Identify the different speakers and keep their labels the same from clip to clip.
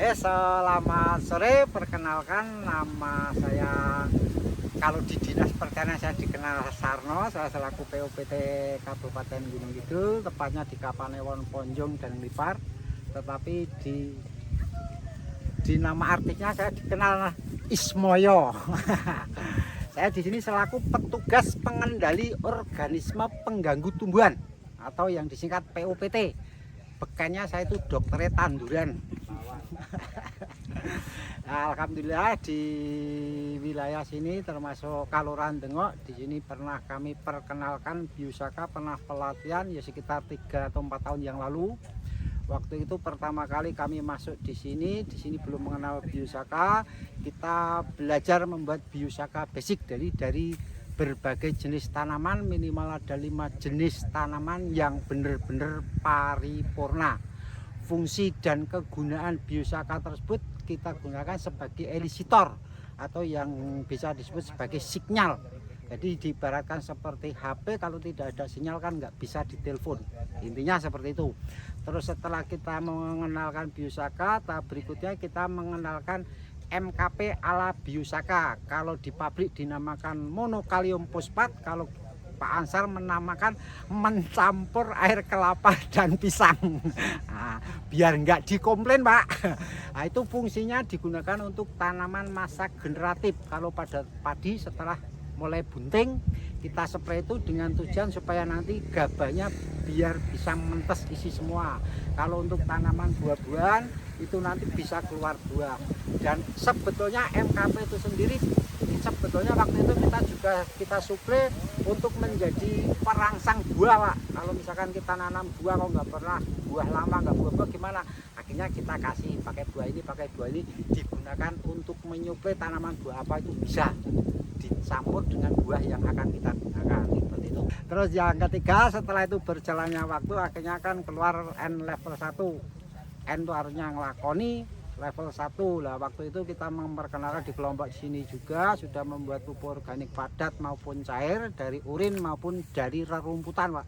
Speaker 1: Selamat sore, perkenalkan nama saya, kalau di Dinas Pertanian saya dikenal Sarno, saya selaku PUPT Kabupaten Gunung Kidul, tepatnya di Kapanewon, Ponjong dan Lipar. Tetapi di nama artinya saya dikenal Ismoyo. Saya di sini selaku petugas pengendali organisme pengganggu tumbuhan atau yang disingkat PUPT. Bekannya saya itu dokternya tanduran. Alhamdulillah di wilayah sini termasuk Kaluran Dengok, di sini pernah kami perkenalkan Biosaka, pernah pelatihan ya sekitar 3 atau 4 tahun yang lalu. Waktu itu pertama kali kami masuk di sini belum mengenal Biosaka. Kita belajar membuat Biosaka basic dari berbagai jenis tanaman, minimal ada 5 jenis tanaman yang benar-benar paripurna. Fungsi dan kegunaan Biosaka tersebut kita gunakan sebagai elisitor atau yang bisa disebut sebagai sinyal. Jadi diibaratkan seperti HP, kalau tidak ada sinyal kan nggak bisa ditelepon. Intinya seperti itu. Terus setelah kita mengenalkan Biosaka, tahap berikutnya kita mengenalkan MKP ala Biosaka. Kalau di pabrik dinamakan monokalium fosfat, kalau Pak Ansar menamakan mencampur air kelapa dan pisang. Nah, biar nggak dikomplain Pak. Nah, itu fungsinya digunakan untuk tanaman masa generatif. Kalau pada padi setelah mulai bunting, kita spray itu dengan tujuan supaya nanti gabahnya biar bisa mentes isi semua. Kalau untuk tanaman buah-buahan itu nanti bisa keluar buah. Dan sebetulnya MKP itu sendiri sebetulnya waktu itu kita suplai untuk menjadi perangsang buah Pak. Kalau misalkan kita nanam buah kok nggak pernah buah lama, nggak buah-buah gimana, akhirnya kita kasih pakai buah ini digunakan untuk menyuplai tanaman buah apa itu bisa dicampur dengan buah yang akan kita gunakan seperti itu. Terus yang ketiga, setelah itu berjalannya waktu akhirnya kan keluar N level 1. N itu artinya ngelakoni, level 1 lah. Waktu itu kita memperkenalkan di kelompok sini juga sudah membuat pupuk organik padat maupun cair dari urin maupun dari rerumputan Pak.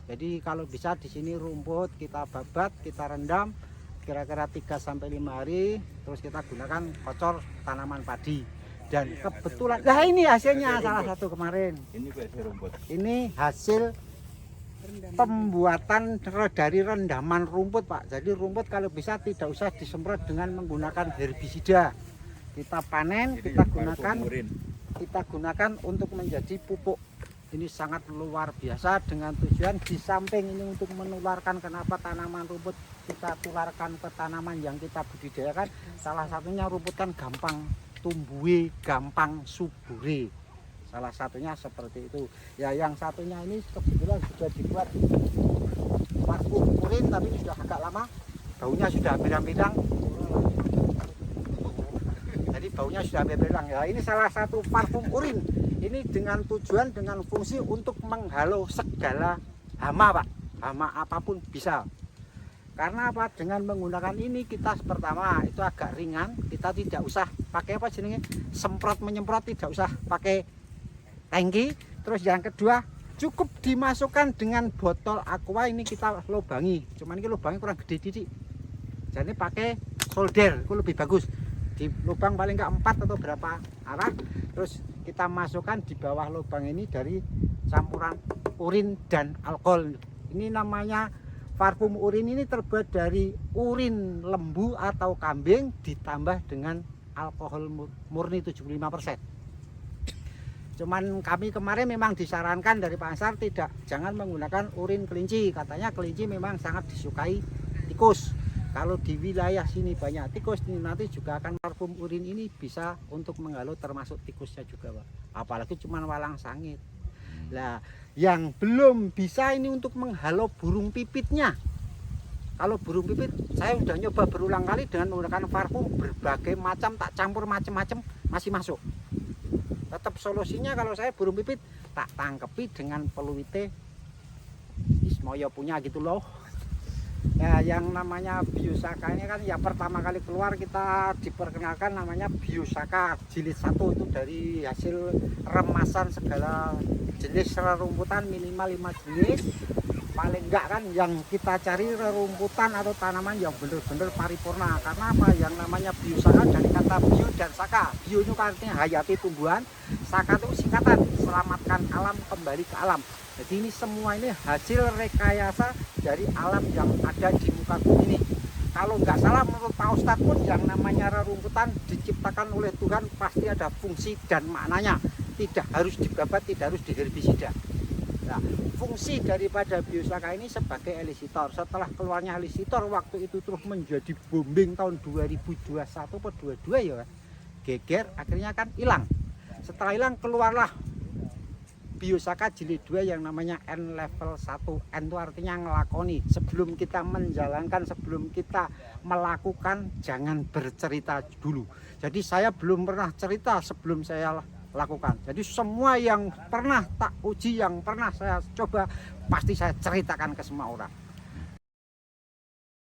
Speaker 1: Jadi kalau bisa di sini rumput kita babat, kita rendam kira-kira 3-5 hari, terus kita gunakan kocor tanaman padi. Dan kebetulan, nah ini hasilnya salah satu kemarin. Ini hasil pembuatan dari rendaman rumput Pak. Jadi rumput kalau bisa tidak usah disemprot dengan menggunakan herbisida. Kita panen, kita gunakan untuk menjadi pupuk. Ini sangat luar biasa dengan tujuan di samping ini untuk menularkan, kenapa tanaman rumput kita tularkan ke tanaman yang kita budidayakan. Salah satunya rumput kan gampang tumbuhi, gampang suburi. Salah satunya seperti itu. Ya yang satunya ini kebetulan sudah dibuat parfum urin, tapi sudah agak lama. Baunya sudah bidang-bidang. Jadi baunya sudah bidang. Ya ini salah satu parfum urin. Ini dengan tujuan, dengan fungsi untuk menghalau segala hama Pak. Hama apapun bisa. Karena apa? Dengan menggunakan ini kita pertama itu agak ringan. Kita tidak usah pakai apa jenenge semprot menyemprot, tidak usah pakai tangki. Terus yang kedua cukup dimasukkan dengan botol aqua, ini kita lubangi. Cuman ini lubangnya kurang gede titik. Jadi pakai solder itu lebih bagus. Di lubang paling enggak 4 atau berapa arah. Terus kita masukkan di bawah lubang ini dari campuran urin dan alkohol. Ini namanya parfum urin, ini terbuat dari urin lembu atau kambing ditambah dengan alkohol murni 75%. Cuman kami kemarin memang disarankan dari Pak Ansar jangan menggunakan urin kelinci. Katanya kelinci memang sangat disukai tikus. Kalau di wilayah sini banyak tikus, ini nanti juga akan parfum urin ini bisa untuk menghalau termasuk tikusnya juga Pak. Apalagi cuman walang sangit. Nah, yang belum bisa ini untuk menghalau burung pipitnya. Kalau burung pipit saya sudah nyoba berulang kali dengan menggunakan parfum berbagai macam, tak campur macam-macam masih masuk. Tetap solusinya kalau saya burung pipit tak tangkepi dengan peluite Ismoyo punya gitu loh. Ya yang namanya Biosaka ini kan ya pertama kali keluar kita diperkenalkan namanya Biosaka jilid 1, itu dari hasil remasan segala jenis rerumputan minimal 5 jenis. paling enggak kan yang kita cari rerumputan atau tanaman yang benar-benar paripurna. Karena apa? Yang namanya biosaka dari kata bio dan saka. Bio itu artinya hayati tumbuhan, saka itu singkatan selamatkan alam kembali ke alam. Jadi ini semua ini hasil rekayasa dari alam yang ada di muka bumi ini. Kalau nggak salah menurut Pak Ustadz pun yang namanya rerumputan diciptakan oleh Tuhan pasti ada fungsi dan maknanya. Tidak harus dibabat, tidak harus diherbisida. Nah, fungsi daripada biosaka ini sebagai elisitor. Setelah keluarnya elisitor waktu itu terus menjadi booming tahun 2021 atau 22 ya, geger akhirnya kan hilang. Setelah hilang keluarlah biosaka jilid 2 yang namanya N level 1. N itu artinya ngelakoni. Sebelum kita menjalankan, sebelum kita melakukan, jangan bercerita dulu. Jadi saya belum pernah cerita sebelum saya lakukan. Jadi semua yang pernah tak uji, yang pernah saya coba, pasti saya ceritakan ke semua orang.